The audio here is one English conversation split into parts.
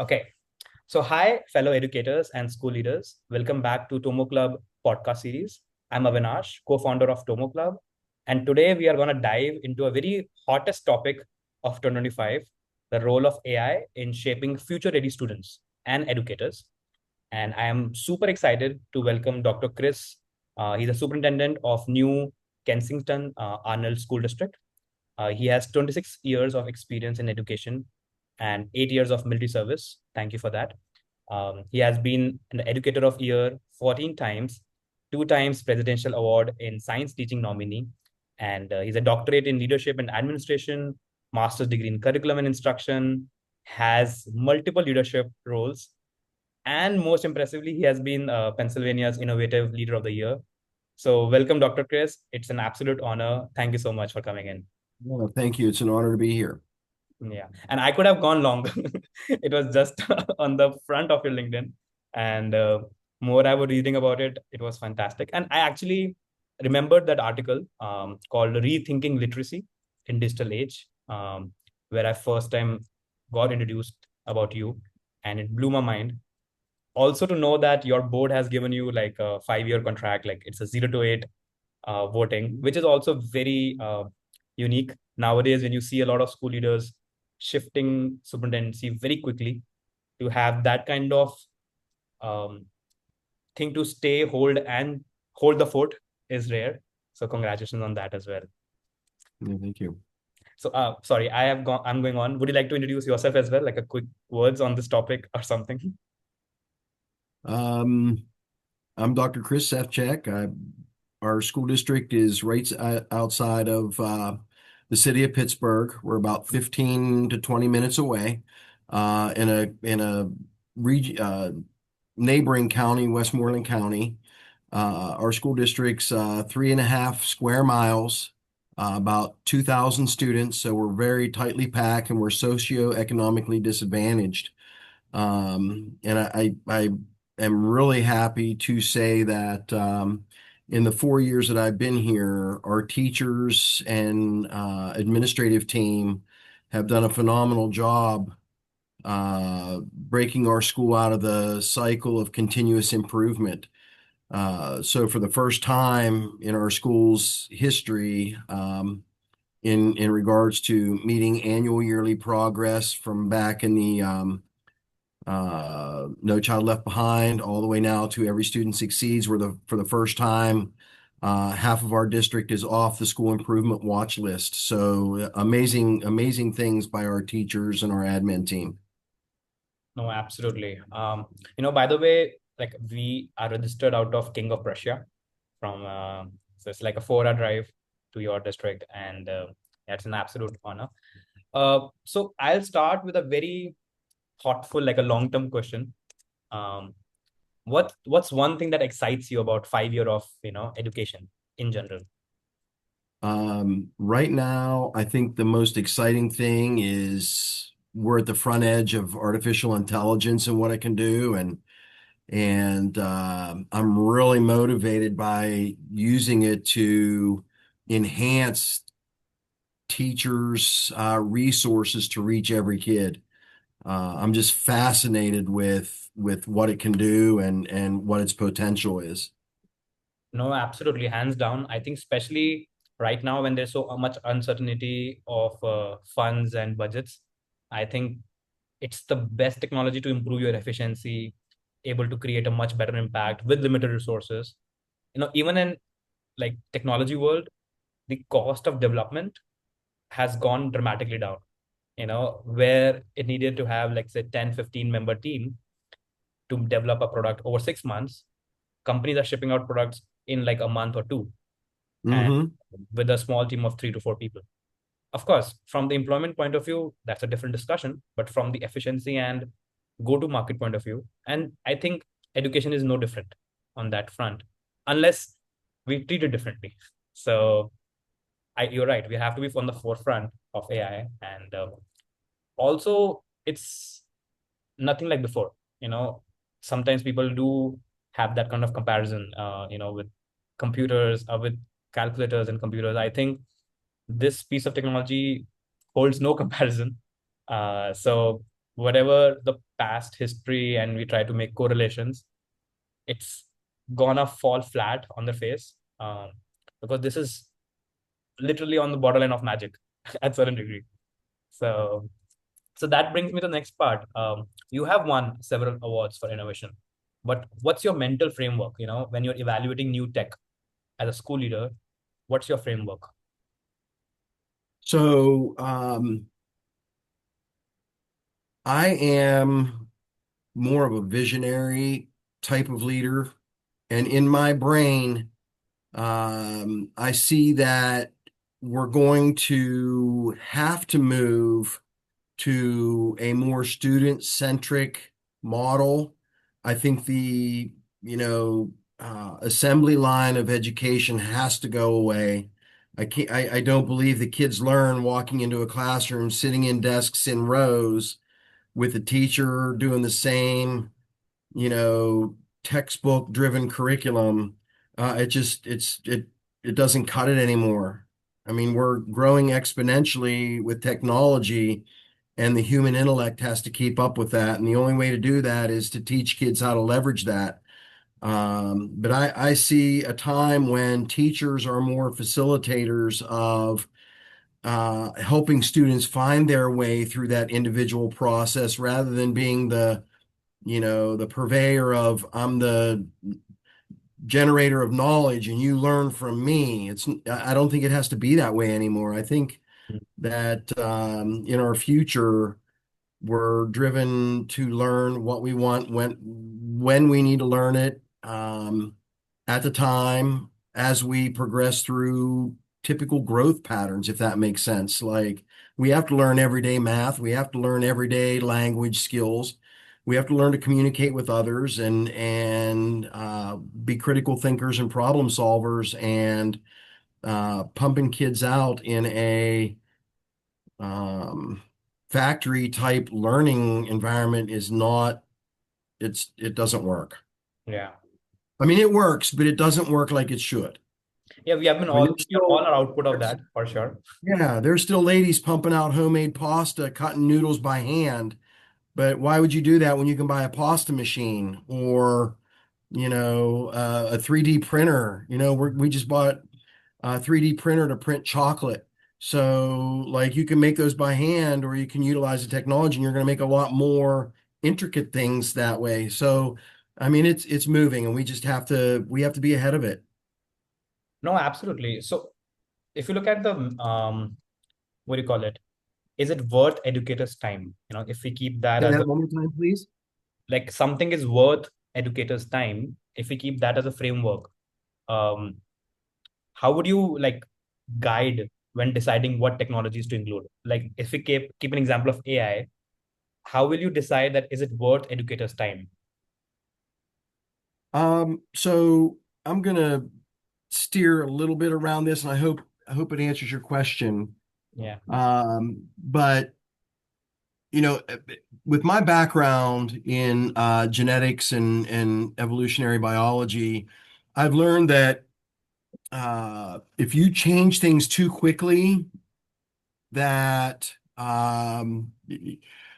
Okay. So, hi, fellow educators and school leaders. Welcome back to Tomo Club podcast series. I'm Avinash, co founder of Tomo Club. And today we are going to dive into a very hottest topic of 2025, the role of AI in shaping future ready students and educators. And I am super excited to welcome Dr. Chris. He's a superintendent of new Kensington-Arnold School District. He has 26 years of experience in education and 8 years of military service. Thank you for that. He has been an Educator of Year 14 times, two times Presidential Award in Science Teaching nominee, and he's a doctorate in Leadership and Administration, master's degree in Curriculum and Instruction, has multiple leadership roles, and most impressively, he has been Pennsylvania's Innovative Leader of the Year. So, welcome, Dr. Chris. It's an absolute honor. Thank you so much for coming in. Well, thank you. It's an honor to be here. Yeah. And I could have gone longer. It was just on the front of your LinkedIn. And more I was reading about it, it was fantastic. And I actually remembered that article called Rethinking Literacy in Digital Age, where I first time got introduced about you. And it blew my mind. Also to know that your board has given you like a 5 year contract, like it's a 0 to 8 voting, which is also very unique nowadays when you see a lot of school leaders shifting superintendency very quickly. To have that kind of um, thing to stay, hold, and hold the fort is rare. So congratulations on that as well. Yeah, thank you. So sorry, I'm going on. Would you like to introduce yourself as well, like a quick words on this topic or something? Um, I'm Dr. Chris Sefcheck. Our school district is right outside of the city of Pittsburgh. We're about 15 to 20 minutes away in a neighboring county, Westmoreland County. Our school district's 3.5 square miles, about 2,000 students. So we're very tightly packed and we're socioeconomically disadvantaged. And I am really happy to say that in the 4 years that I've been here, our teachers and administrative team have done a phenomenal job breaking our school out of the cycle of continuous improvement. So for the first time in our school's history, in regards to meeting annual yearly progress from back in the No Child Left Behind, all the way now to Every Student Succeeds, where for the first time, half of our district is off the school improvement watch list. So amazing, amazing things by our teachers and our admin team. No, absolutely. By the way, like we are registered out of King of Prussia from, so it's like a 4 hour drive to your district, and that's an absolute honor. So I'll start with a very thoughtful, like a long term question. Um, what's one thing that excites you about 5 year of education in general? Right now, I think the most exciting thing is we're at the front edge of artificial intelligence and what it can do, and I'm really motivated by using it to enhance teachers' resources to reach every kid. I'm just fascinated with what it can do and what its potential is. No, absolutely, hands down. I think especially right now when there's so much uncertainty of funds and budgets, I think it's the best technology to improve your efficiency, able to create a much better impact with limited resources. Even in like technology world, the cost of development has gone dramatically down. Where it needed to have like say 10, 15 member team to develop a product over 6 months, companies are shipping out products in like a month or two, and Hmm. with a small team of 3 to 4 people. Of course, from the employment point of view, that's a different discussion, but from the efficiency and go to market point of view, and I think education is no different on that front, unless we treat it differently. So you're right, we have to be on the forefront of AI, and also it's nothing like before. Sometimes people do have that kind of comparison, with computers, with calculators and computers. I think this piece of technology holds no comparison. So whatever the past history and we try to make correlations, it's gonna fall flat on their face, because this is literally on the borderline of magic at certain degree. So, so that brings me to the next part. You have won several awards for innovation, but what's your mental framework? When you're evaluating new tech as a school leader, what's your framework? So I am more of a visionary type of leader. And in my brain, I see that we're going to have to move to a more student-centric model. I think assembly line of education has to go away. I don't believe the kids learn walking into a classroom, sitting in desks in rows with the teacher doing the same, you know, textbook driven curriculum. It doesn't cut it anymore. I mean, we're growing exponentially with technology, and the human intellect has to keep up with that. And the only way to do that is to teach kids how to leverage that. But I see a time when teachers are more facilitators of helping students find their way through that individual process rather than being the purveyor of I'm the generator of knowledge and you learn from me. I don't think it has to be that way anymore. I think that in our future, we're driven to learn what we want when we need to learn it, at the time as we progress through typical growth patterns, if that makes sense. Like we have to learn everyday math, we have to learn everyday language skills. We have to learn to communicate with others and be critical thinkers and problem solvers. And pumping kids out in a um, factory type learning environment is not, it doesn't work. Yeah. I mean, it works, but it doesn't work like it should. Yeah, we have been I mean, all, we are all our output of that for sure. yeah, there's still ladies pumping out homemade pasta, cutting noodles by hand. But why would you do that when you can buy a pasta machine or, a 3D printer? We just bought a 3D printer to print chocolate. So, like, you can make those by hand or you can utilize the technology and you're going to make a lot more intricate things that way. So, I mean, it's moving and we have to be ahead of it. No, absolutely. So if you look at the what do you call it? Is it worth educators' time? If we keep that Say as a, that one more time, please. like, something is worth educators' time, if we keep that as a framework, um, how would you like guide when deciding what technologies to include? Like if we keep an example of AI, how will you decide that is it worth educators' time? So I'm gonna steer a little bit around this, and I hope it answers your question. Yeah. But with my background in genetics and evolutionary biology, I've learned that if you change things too quickly, that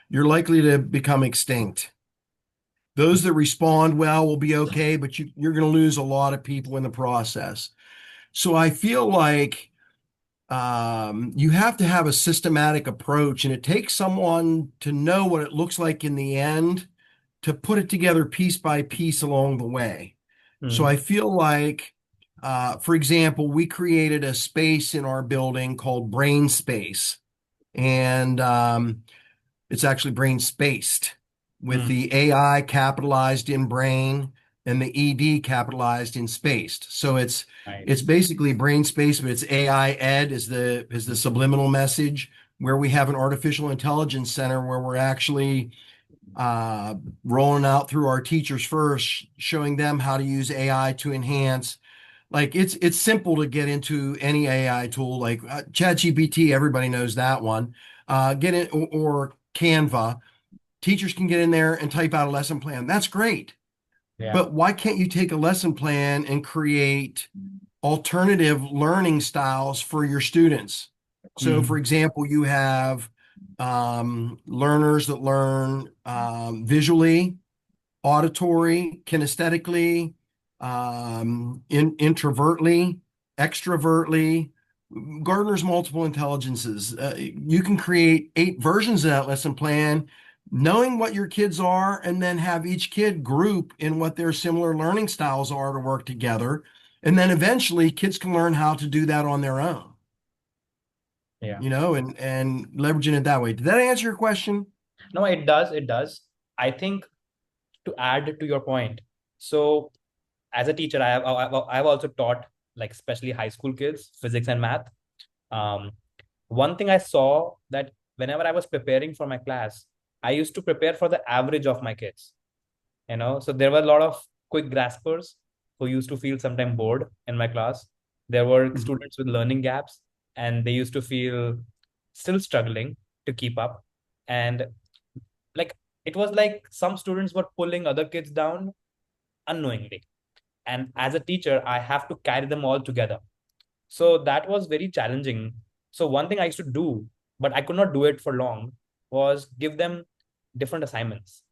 you're likely to become extinct. Those that respond well will be okay, but you're going to lose a lot of people in the process. So I feel like you have to have a systematic approach, and it takes someone to know what it looks like in the end to put it together piece by piece along the way. So Hmm. I feel like, for example, we created a space in our building called Brain Space, and it's actually brain spaced with Hmm. the AI capitalized in brain and the ED capitalized in spaced. So it's Nice. basically brain space, but it's AI ed is the subliminal message where we have an artificial intelligence center where we're actually uh, rolling out through our teachers first, showing them how to use AI to enhance. Like it's simple to get into any AI tool like ChatGPT. Everybody knows that one. Get it or Canva. Teachers can get in there and type out a lesson plan. That's great. Yeah. But why can't you take a lesson plan and create alternative learning styles for your students? So, for Hmm. example, you have learners that learn visually, auditory, kinesthetically, introvertly, extrovertly. Gardner's multiple intelligences. You can create 8 versions of that lesson plan, knowing what your kids are, and then have each kid group in what their similar learning styles are to work together. And then eventually kids can learn how to do that on their own, Yeah. and leveraging it that way. Did that answer your question? No, it does. It does. I think to add to your point, so as a teacher, I've also taught like especially high school kids physics and math. Um, One thing I saw that whenever I was preparing for my class, I used to prepare for the average of my kids. So there were a lot of quick graspers who used to feel sometimes bored in my class. There were Mhm. students with learning gaps, and they used to feel still struggling to keep up. And like it was like some students were pulling other kids down unknowingly. And as a teacher, I have to carry them all together. So that was very challenging. So one thing I used to do, but I could not do it for long, was give them different assignments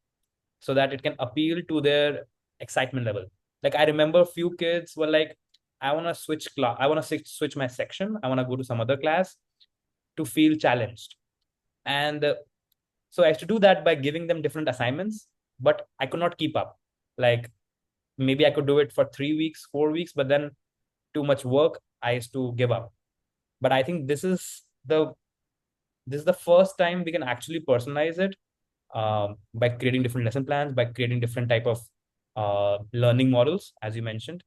so that it can appeal to their excitement level. Like I remember a few kids were like, I want to switch class, I want to switch my section, I want to go to some other class to feel challenged. And so I used to do that by giving them different assignments, but I could not keep up. Like maybe I could do it for 3 weeks, 4 weeks, but then too much work, I used to give up. But I think this is the first time we can actually personalize it, by creating different lesson plans, by creating different type of learning models, as you mentioned.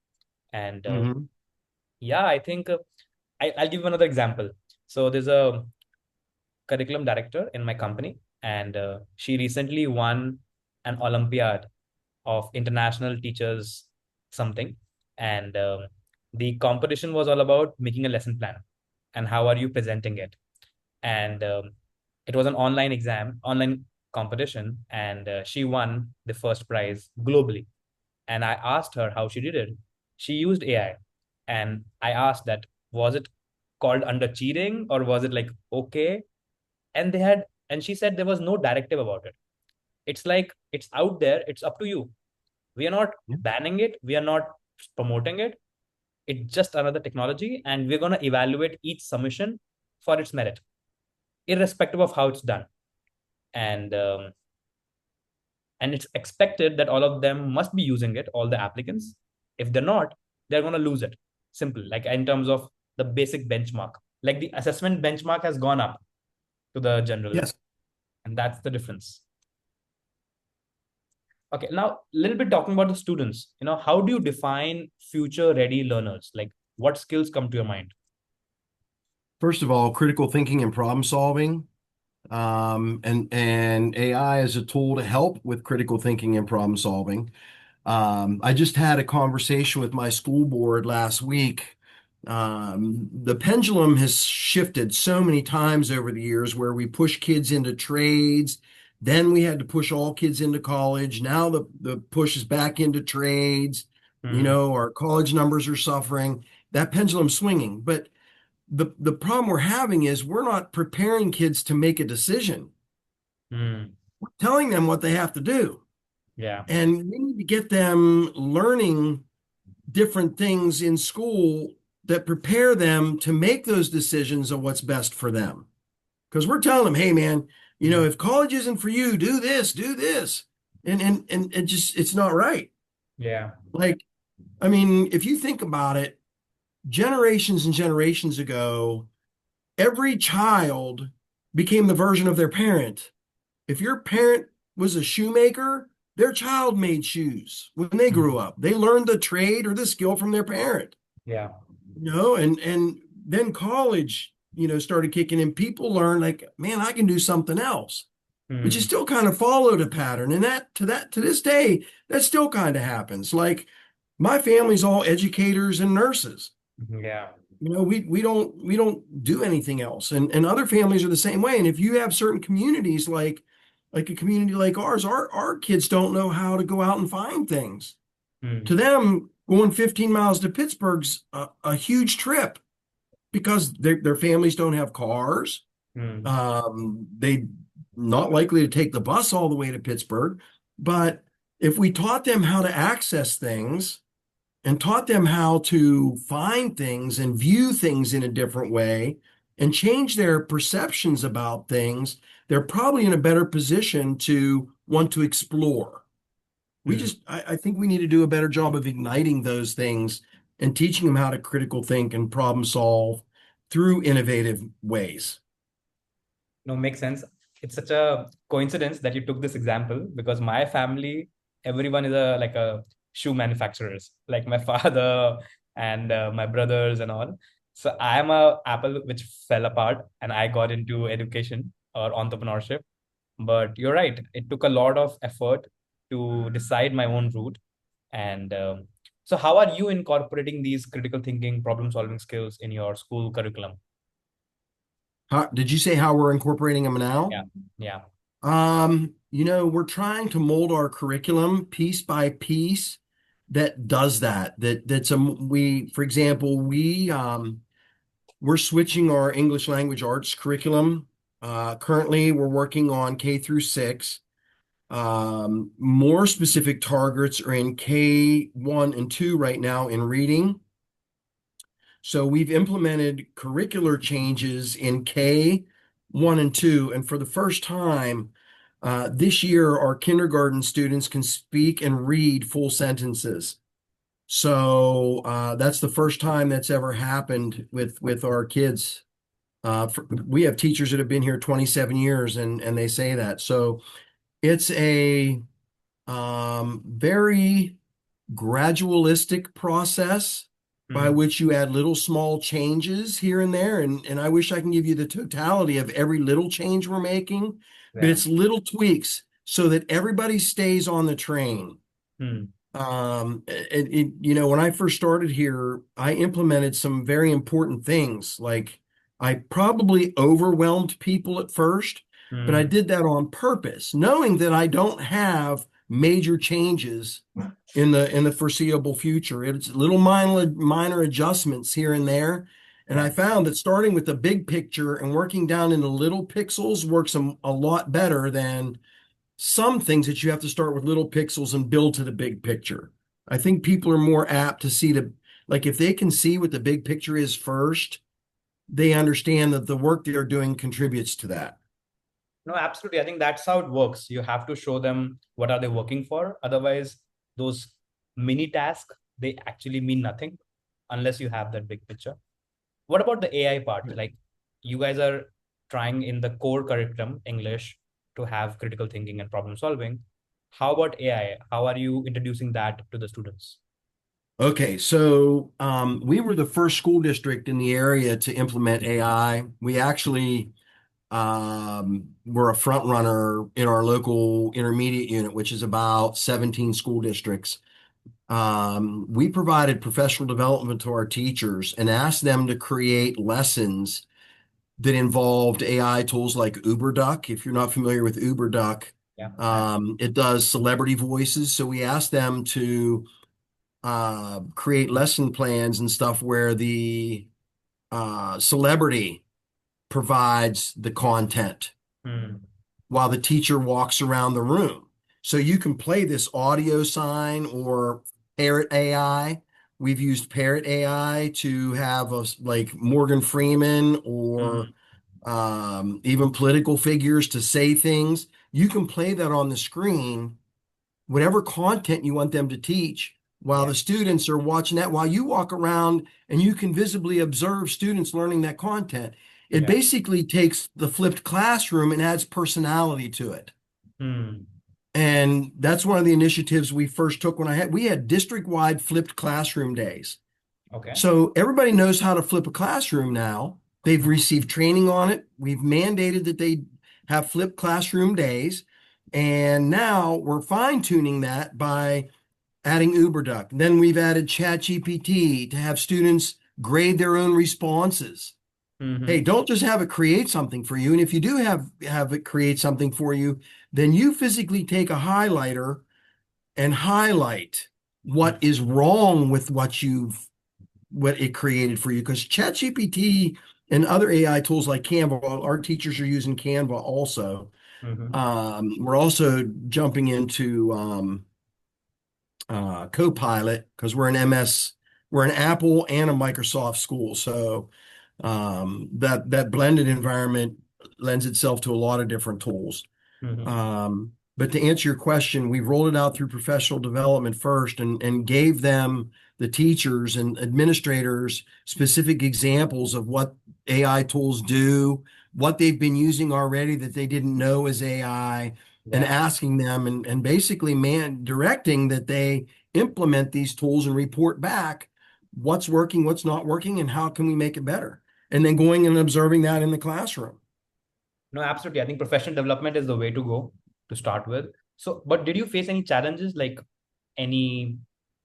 And Mhm. yeah, I think I'll give you another example. So there's a curriculum director in my company, and she recently won an Olympiad of international teachers something. And the competition was all about making a lesson plan and how are you presenting it. And it was an online competition, and she won the first prize globally. And I asked her how she did it. She used AI, and I asked that, was it called under cheating or was it like okay? And she said there was no directive about it. It's like it's out there, it's up to you. We are not Yeah. banning it, we are not promoting it. It's just another technology, and we're going to evaluate each submission for its merit, irrespective of how it's done. And um, and it's expected that all of them must be using it, all the applicants. If they're not, they're going to lose it. Simple, like in terms of the basic benchmark, like the assessment benchmark has gone up to the general, Yes. and that's the difference. Okay, now a little bit talking about the students. How do you define future ready learners? Like what skills come to your mind? First of all, critical thinking and problem solving. And AI is a tool to help with critical thinking and problem solving. I just had a conversation with my school board last week. The pendulum has shifted so many times over the years where we push kids into trades, then we had to push all kids into college. Now the push is back into trades. Hmm. Our college numbers are suffering. That pendulum's swinging. But the problem we're having is we're not preparing kids to make a decision. Hmm. We're telling them what they have to do. Yeah. And we need to get them learning different things in school that prepare them to make those decisions of what's best for them. Because we're telling them, hey man, Hmm. if college isn't for you, do this, do this. And it just it's not right. Yeah. Like, I mean, if you think about it, generations and generations ago, every child became the version of their parent. If your parent was a shoemaker, their child made shoes when they grew Hmm. up. They learned the trade or the skill from their parent, Yeah. and then college, started kicking in. People learn like, man, I can do something else, but you Hmm. still kind of followed a pattern. And to this day, that still kind of happens. Like my family's all educators and nurses. Yeah. We don't do anything else, and other families are the same way. And if you have certain communities like a community like ours, our kids don't know how to go out and find things. Hmm. To them, going 15 miles to Pittsburgh's a huge trip because their families don't have cars. Hmm. They not likely to take the bus all the way to Pittsburgh, but if we taught them how to access things and taught them how to find things and view things in a different way and change their perceptions about things, they're probably in a better position to want to explore. Hmm. I think we need to do a better job of igniting those things and teaching them how to critical think and problem solve through innovative ways. No, makes sense. It's such a coincidence that you took this example because my family, everyone is a like a shoe manufacturers, like my father and my brothers and all. So I am a apple which fell apart, and I got into education or entrepreneurship. But you're right, it took a lot of effort to decide my own route. And so, how are you incorporating these critical thinking, problem solving skills in your school curriculum? Did you say how we're incorporating them now? Yeah, yeah, We're trying to mold our curriculum piece by piece that does that. For example, we're switching our English language arts curriculum. Currently, we're working on K through 6. More specific targets are in K1 and 2 right now in reading. So we've implemented curricular changes in K1 and 2. And for the first time this year, our kindergarten students can speak and read full sentences. So that's the first time that's ever happened with our kids. We have teachers that have been here 27 years and they say that. So it's a very gradualistic process by hmm, which you add little small changes here and there. And I wish I can give you the totality of every little change we're making, but yeah. it's little tweaks so that everybody stays on the train. Hmm, When I first started here, I implemented some very important things. Like I probably overwhelmed people at first, but I hmm, did that on purpose, knowing that I don't have major changes in the foreseeable future. It's little minor adjustments here and there. And I yeah. found that starting with the big picture and working down into little pixels works a lot better than some things that you have to start with little pixels and build to the big picture. I think people are more apt to see like if they can see what the big picture is first, they understand that the work they're doing contributes to that. No, absolutely. I think that's how it works. You have to show them what are they working for. Otherwise, those mini tasks, they actually mean nothing unless you have that big picture. What about the AI part? Like you guys are trying in the core curriculum, English, to have critical thinking and problem solving. How about AI? How are you introducing that to the students? Okay, so we were the first school district in the area to implement AI. We actually were a front runner in our local intermediate unit, which is about 17 school districts. We provided professional development to our teachers and asked them to create lessons that involved AI tools like UberDuck. If you're not familiar with UberDuck, Yeah. it does celebrity voices. So we asked them to create lesson plans and stuff where the celebrity provides the content Hmm. while the teacher walks around the room. So you can play this audio sign or Parrot AI. We've used Parrot AI to have like Morgan Freeman or Hmm. even political figures to say things. You can play that on the screen, whatever content you want them to teach, while Yeah. the students are watching that, while you walk around and you can visibly observe students learning that content. It Yeah. basically takes the flipped classroom and adds personality to it. Hmm. And that's one of the initiatives we first took we had district-wide flipped classroom days. Okay. So everybody knows how to flip a classroom now. They've received training on it. We've mandated that they have flipped classroom days. And now we're fine-tuning that by adding UberDuck. Then we've added ChatGPT to have students grade their own responses. Hey, Hmm. don't just have it create something for you. And if you do have it create something for you, then you physically take a highlighter and highlight what is wrong with what it created for you. Because ChatGPT and other AI tools like Canva. Our teachers are using Canva also. Mm-hmm. We're also jumping into Copilot because we're an Apple and a Microsoft school. So that blended environment lends itself to a lot of different tools. Mm-hmm. But to answer your question, we rolled it out through professional development first and gave them, the teachers and administrators, specific examples of what AI tools do, what they've been using already that they didn't know as AI, and Yeah. asking them and basically directing that they implement these tools and report back what's working, what's not working, and how can we make it better. And then going and observing that in the classroom. No, absolutely. I think professional development is the way to go to start with. So, but did you face any challenges, like any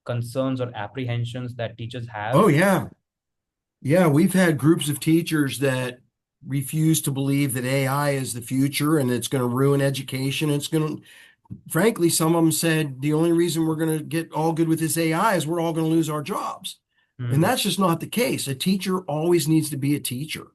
concerns or apprehensions that teachers have? Oh yeah. Yeah, we've had groups of teachers that refuse to believe that AI is the future and it's going to ruin education. It's going to, frankly, some of them said the only reason we're going to get all good with this AI is we're all going to lose our jobs. And Hmm. that's just not the case. A teacher always needs to be a teacher.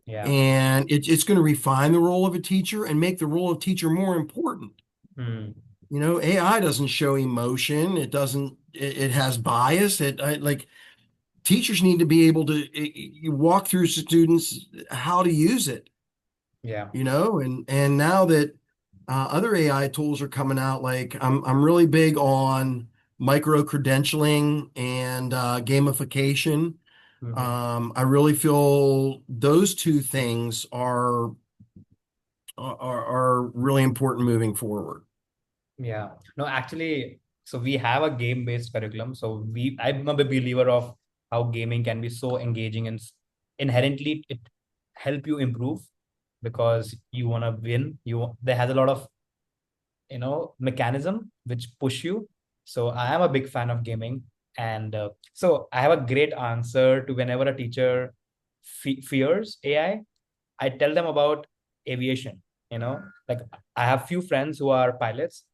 Yeah. And it's going to refine the role of a teacher and make the role of teacher more important. Hmm. AI doesn't show emotion. It has bias. Like teachers need to be able to walk through students how to use it, Yeah. and now that other AI tools are coming out, like I'm really big on micro credentialing and gamification. Hmm. I really feel those two things are really important moving forward. Yeah. No, actually, so we have a game-based curriculum. So I'm a big believer of how gaming can be so engaging and inherently it help you improve because you want to win. There has a lot of mechanism which push you. So I am a big fan of gaming, and so I have a great answer to whenever a teacher fears I tell them about aviation. Like I have few friends who are pilots,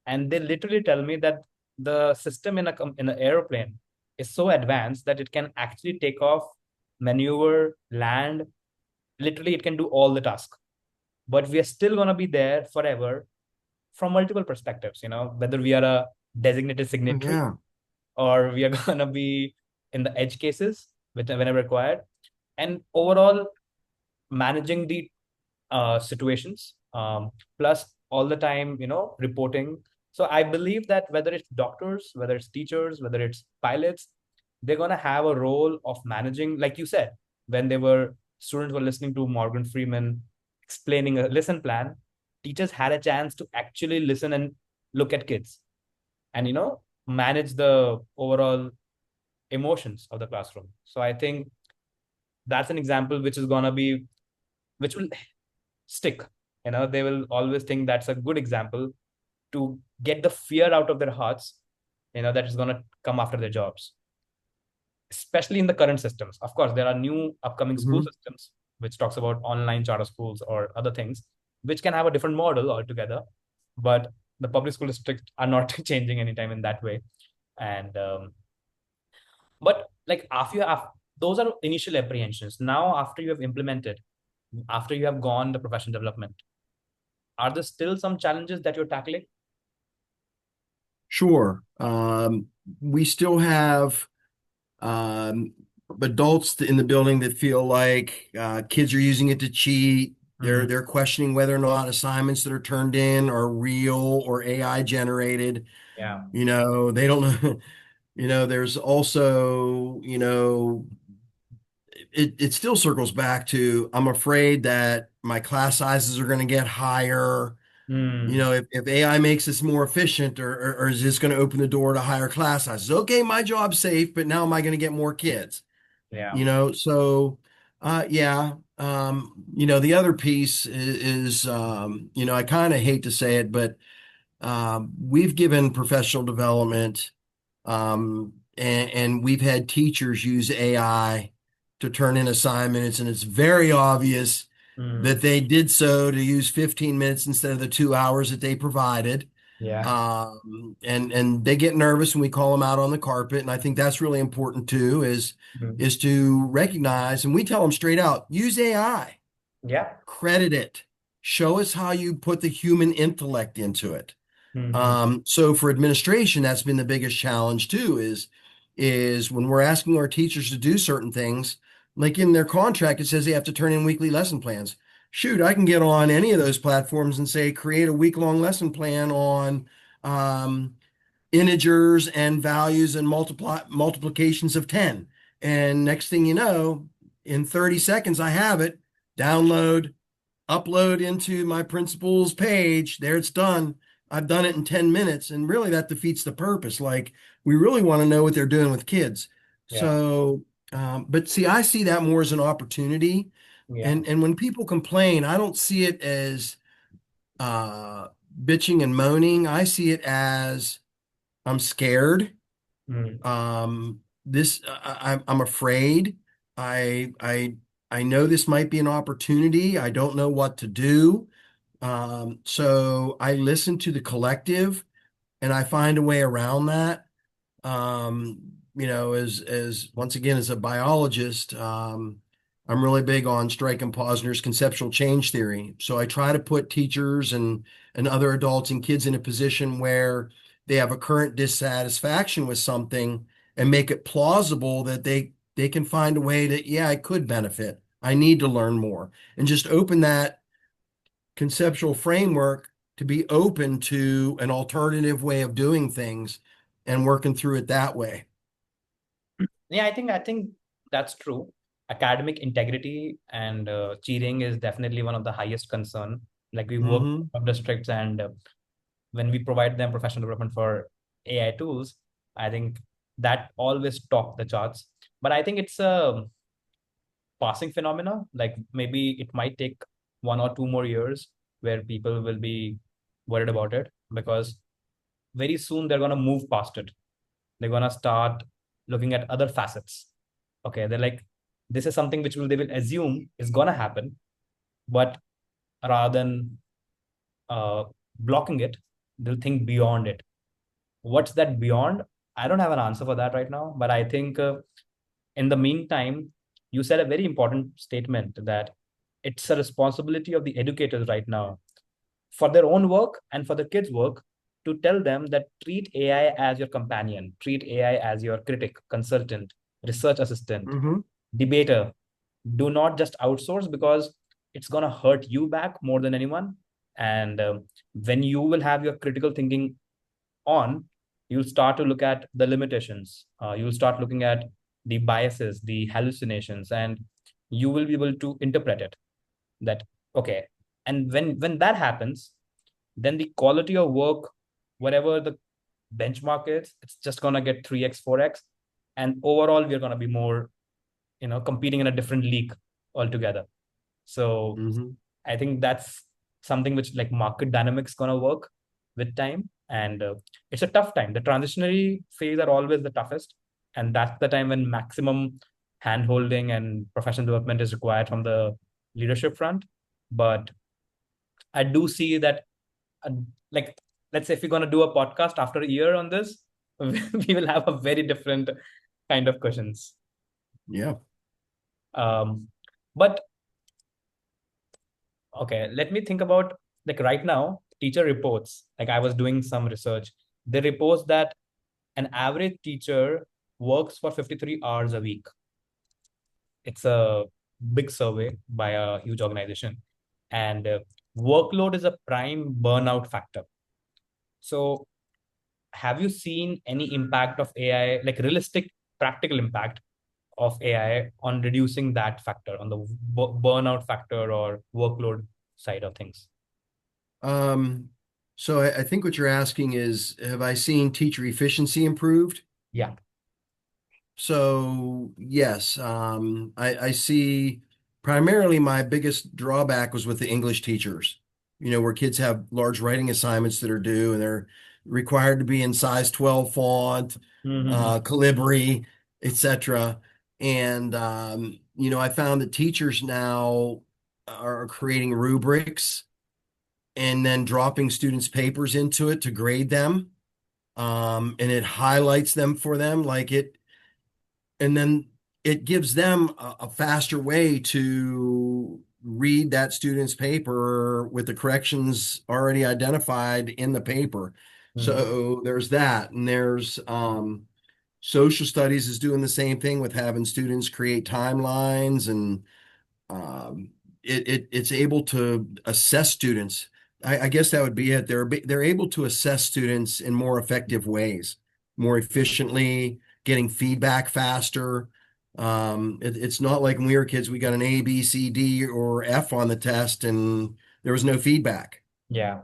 and they literally tell me that the system in an airplane is so advanced that it can actually take off, maneuver, land. Literally, it can do all the tasks. But we are still gonna be there forever from multiple perspectives. Whether we are a designated signatory Yeah. or we are gonna be in the edge cases, whenever required, and overall managing the situations, plus all the time, reporting. So I believe that whether it's doctors, whether it's teachers, whether it's pilots, they're going to have a role of managing, like you said, when students were listening to Morgan Freeman explaining a lesson plan, teachers had a chance to actually listen and look at kids and, manage the overall emotions of the classroom. So I think that's an example which will stick. They will always think that's a good example to get the fear out of their hearts, that is going to come after their jobs, especially in the current systems. Of course, there are new upcoming school Mhm. systems which talks about online charter schools or other things, which can have a different model altogether. But the public school districts are not changing anytime in that way. And but like after you have those are initial apprehensions. Now, after you have implemented, after you have gone the professional development, are there still some challenges that you're tackling? Sure. We still have um, adults in the building that feel like kids are using it to cheat. They're Hmm. they're questioning whether or not assignments that are turned in are real or AI generated. Yeah. They don't know. There's also, it still circles back to I'm afraid that my class sizes are going to get higher. Hmm. If AI makes us more efficient, or is this going to open the door to higher class sizes? Okay, my job's safe, but now am I going to get more kids? Yeah. So yeah. The other piece is I kind of hate to say it, but we've given professional development, and we've had teachers use AI to turn in assignments, and it's very obvious Hmm. that they did so to use 15 minutes instead of the 2 hours that they provided. Yeah. And they get nervous when we call them out on the carpet. And I think that's really important too, Mm. is to recognize, and we tell them straight out, use AI, Yeah. credit it, show us how you put the human intellect into it. Mm-hmm. So for administration, that's been the biggest challenge too, is when we're asking our teachers to do certain things, like in their contract, it says they have to turn in weekly lesson plans. Shoot, I can get on any of those platforms and say, create a week-long lesson plan on um, integers and values and multiplications of 10. And next thing you know, in 30 seconds, I have it. Download, upload into my principal's page. There it's done. I've done it in 10 minutes. And really, that defeats the purpose. Like, we really want to know what they're doing with kids. Yeah. So, but see, I see that more as an opportunity. Yeah. And when people complain, I don't see it as uh, bitching and moaning. I see it as I'm scared. Mm. I'm afraid. I, I, I know this might be an opportunity. I don't know what to do. So I listen to the collective and I find a way around that. As once again, as a biologist, I'm really big on Strike and Posner's conceptual change theory. So I try to put teachers and other adults and kids in a position where they have a current dissatisfaction with something and make it plausible that they can find a way to, yeah, I could benefit. I need to learn more. And just open that conceptual framework to be open to an alternative way of doing things and working through it that way. Yeah, I think that's true. Academic integrity and cheating is definitely one of the highest concern. Like we work Hmm. with districts, and when we provide them professional development for AI tools, I think that always top the charts. But I think it's a passing phenomena. Like maybe it might take 1 or 2 more years where people will be worried about it, because very soon they're gonna move past it. They're gonna start looking at other facets. Okay, they're like, this is something which they will assume is gonna happen, but rather than uh, blocking it, they'll think beyond it. What's that beyond? I don't have an answer for that right now, but I think in the meantime, you said a very important statement that it's a responsibility of the educators right now for their own work and for the kids' work to tell them that treat AI as your companion, treat AI as your critic, consultant, research assistant, Hmm. debater. Do not just outsource, because it's going to hurt you back more than anyone. And when you will have your critical thinking on, you'll start to look at the limitations. You'll start looking at the biases, the hallucinations, and you will be able to interpret it. That okay, and when that happens, then the quality of work, whatever the benchmark is, it's just gonna get 3x, 4x, and overall we're gonna be more, competing in a different league altogether. So Hmm. I think that's something which like market dynamics gonna work with time, and it's a tough time. The transitionary phase are always the toughest, and that's the time when maximum hand holding and professional development is required from the leadership front. But I do see that, uh, like, let's say if we're gonna do a podcast after a year on this, we will have a very different kind of questions. Yeah. Um, but okay, let me think about, like, right now, teacher reports. Like I was doing some research. They report that an average teacher works for 53 hours a week. It's a big survey by a huge organization. And workload is a prime burnout factor. So have you seen any impact of AI, like realistic, practical impact of AI on reducing that factor, on the burnout factor or workload side of things? Um, so I think what you're asking is, have I seen teacher efficiency improved? Yeah. So yes, I see primarily my biggest drawback was with the English teachers, where kids have large writing assignments that are due and they're required to be in size 12 font, Mm-hmm. Calibri, etc. And I found that teachers now are creating rubrics and then dropping students' papers into it to grade them. And it highlights them for them, and then it gives them a faster way to read that student's paper with the corrections already identified in the paper. Mm. So there's that. And there's social studies is doing the same thing with having students create timelines, and um, it's able to assess students. I guess that would be it. They're able to assess students in more effective ways, more efficiently, getting feedback faster. It's not like when we were kids, we got an A, B, C, D, or F on the test, and there was no feedback. Yeah.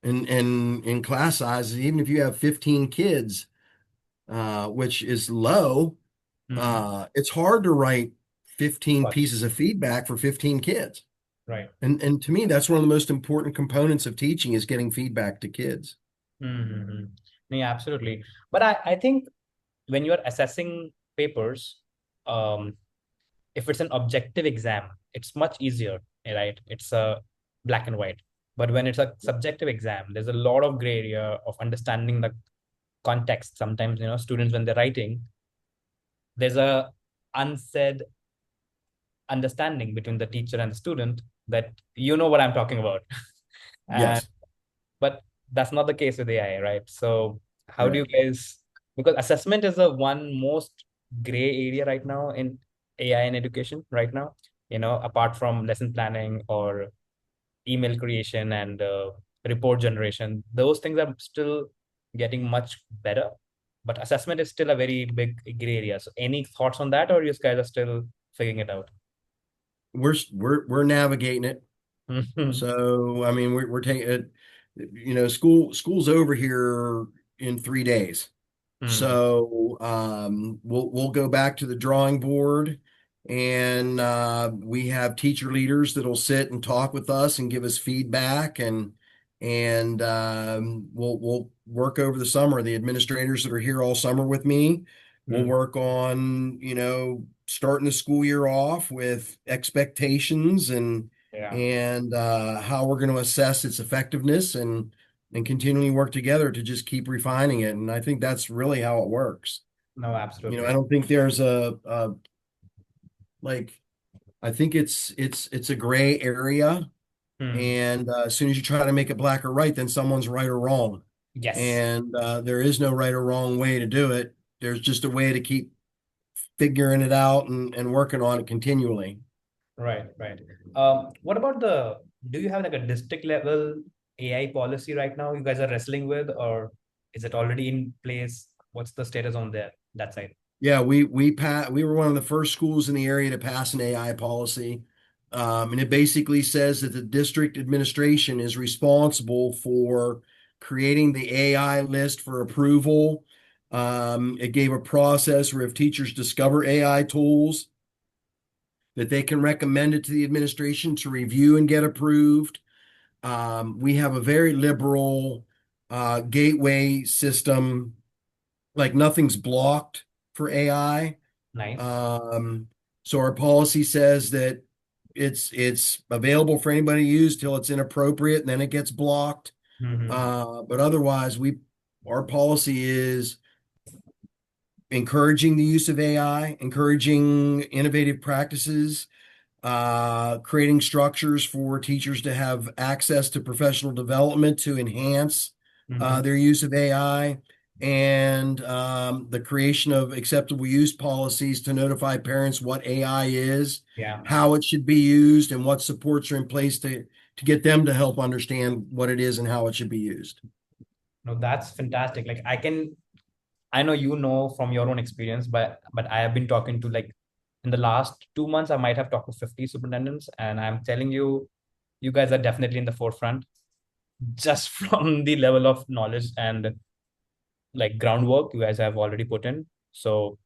And in class sizes, even if you have 15 kids, which is low, Mm. it's hard to write 15 But pieces of feedback for 15 kids. right. And to me, that's one of the most important components of teaching is getting feedback to kids. Mm-hmm. Yeah, absolutely. But I think when you're assessing papers, um, if it's an objective exam, it's much easier, right? It's a black and white. But when it's a subjective exam, there's a lot of gray area of understanding the context. Sometimes, students, when they're writing, there's a unsaid understanding between the teacher and the student that you know what I'm talking about. And Yes, but that's not the case with AI, right? So how do you correct. guys, because assessment is the one most gray area right now in AI in education right now, apart from lesson planning or email creation and report generation, those things are still getting much better. But assessment is still a very big gray area. So any thoughts on that, or you guys are still figuring it out? We're navigating it. Mhm. So I mean, we're taking it. School's over here in 3 days. Mhm. So we'll go back to the drawing board, and we have teacher leaders that'll sit and talk with us and give us feedback, and we'll work over the summer. The administrators that are here all summer with me will Mhm. work on starting the school year off with expectations Yeah. and how we're going to assess its effectiveness and continually work together to just keep refining it. And I think that's really how it works. No, I absolutely. don't think there's a like I think it's a gray area, Hmm. and as soon as you try to make it black or white, then someone's right or wrong. Yes. And there is no right or wrong way to do it. There's just a way to keep figuring it out and working on it continually. Right, right. What about do you have like a district level AI policy right now you guys are wrestling with, or is it already in place? What's the status on that side? Yeah, we were one of the first schools in the area to pass an AI policy. And it basically says that the district administration is responsible for creating the AI list for approval. It gave a process where if teachers discover AI tools, that they can recommend it to the administration to review and get approved. We have a very liberal gateway system, like nothing's blocked for AI. Nice. Um, so our policy says that it's available for anybody to use till it's inappropriate, and then it gets blocked. Mm-hmm. But otherwise, we our policy is encouraging the use of AI, encouraging innovative practices, creating structures for teachers to have access to professional development to enhance Mm-hmm. their use of AI, and the creation of acceptable use policies to notify parents what AI is, Yeah. how it should be used, and what supports are in place to get them to help understand what it is and how it should be used. No, that's fantastic. Like I know from your own experience, but I have been talking to, like, in the last 2 months, I might have talked to 50 superintendents, and I'm telling you, you guys are definitely in the forefront just from the level of knowledge and like groundwork you guys have already put in. So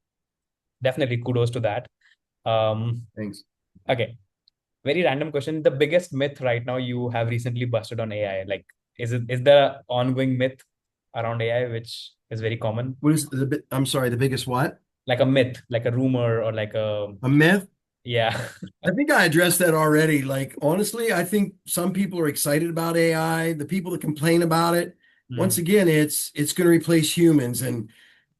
definitely kudos to that. Thanks. Okay, very random question. The biggest myth right now you have recently busted on AI, like, is there ongoing myth around AI which is very common? What is I'm sorry, the biggest what? Like a myth, like a rumor, or like a A myth? Yeah. I think I addressed that already. Like, honestly, I think some people are excited about AI. The people that complain about it, once Hmm. again, it's going to replace humans. And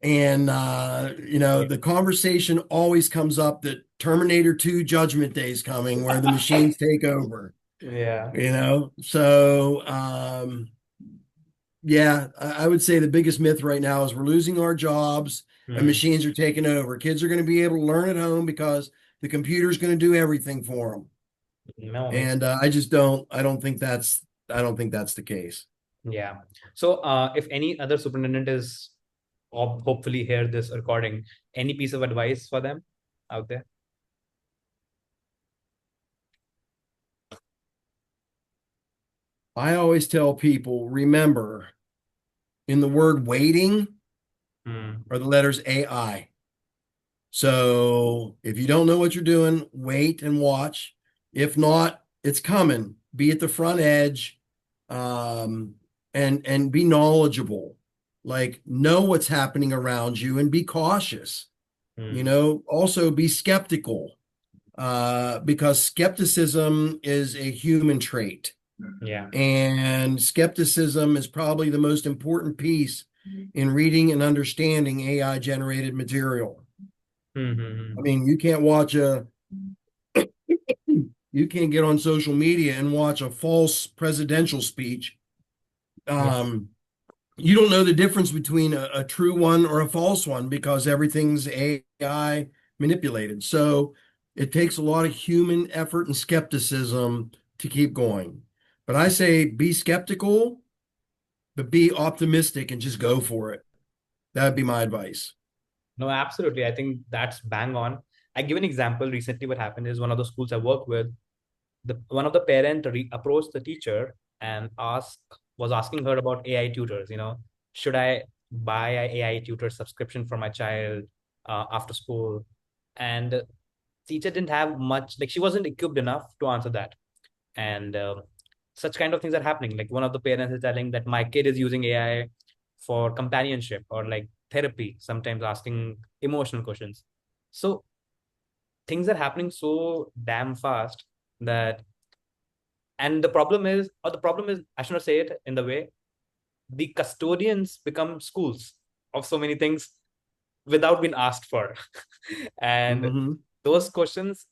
the conversation always comes up that Terminator 2 Judgment Day is coming, where the machines take over. Yeah. So yeah, I would say the biggest myth right now is we're losing our jobs and Hmm. machines are taking over. Kids are going to be able to learn at home because the computer's going to do everything for them. No, makes And I don't think that's the case. Yeah. So, if any other superintendent is hopefully hear this recording, any piece of advice for them out there? I always tell people, remember, in the word waiting Hmm. are the letters AI. So if you don't know what you're doing, wait and watch. If not, it's coming. Be at the front edge, um, and be knowledgeable. Like know what's happening around you and be cautious. Hmm. Also be skeptical, because skepticism is a human trait. Yeah. And skepticism is probably the most important piece in reading and understanding AI generated material. Hmm. Hmm, I hmm. mean, you can't get on social media and watch a false presidential speech. Yeah. Um, you don't know the difference between a true one or a false one because everything's AI manipulated. So it takes a lot of human effort and skepticism to keep going. But I say be skeptical, but be optimistic and just go for it. That'd be my advice. No, absolutely. I think that's bang on. I give an example. Recently, what happened is one of the schools I work with, the one of the parent approached the teacher and was asking her about AI tutors. Should I buy a AI tutor subscription for my child after school? And teacher didn't have much, like she wasn't equipped enough to answer that. And such kind of things are happening. Like one of the parents is telling that my kid is using AI for companionship or like therapy, sometimes asking emotional questions. So things are happening so damn fast that, and the problem is, I should not say it in the way, the custodians become schools of so many things without being asked for. And Hmm. those questions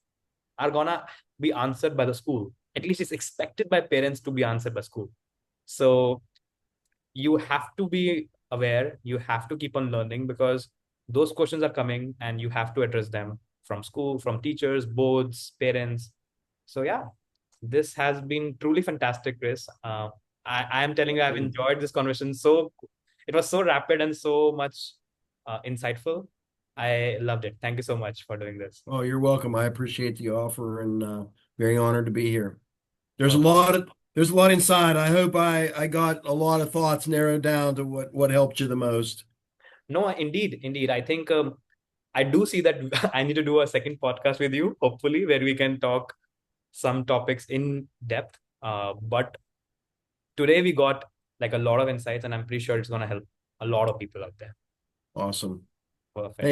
are gonna be answered by the school. At least it's expected by parents to be answered by school. So you have to be aware, you have to keep on learning because those questions are coming and you have to address them from school, from teachers, boards, parents. So yeah, this has been truly fantastic, Chris. I am telling you, I've enjoyed this conversation. So it was so rapid and so much insightful. I loved it. Thank you so much for doing this. Oh, you're welcome. I appreciate the offer and very honored to be here. There's a Perfect. lot of there's a lot inside. I hope I got a lot of thoughts narrowed down to what helped you the most. No, indeed, indeed. I think I do see that I need to do a second podcast with you, hopefully, where we can talk some topics in depth. But today we got like a lot of insights, and I'm pretty sure it's going to help a lot of people out there. Awesome. Perfect.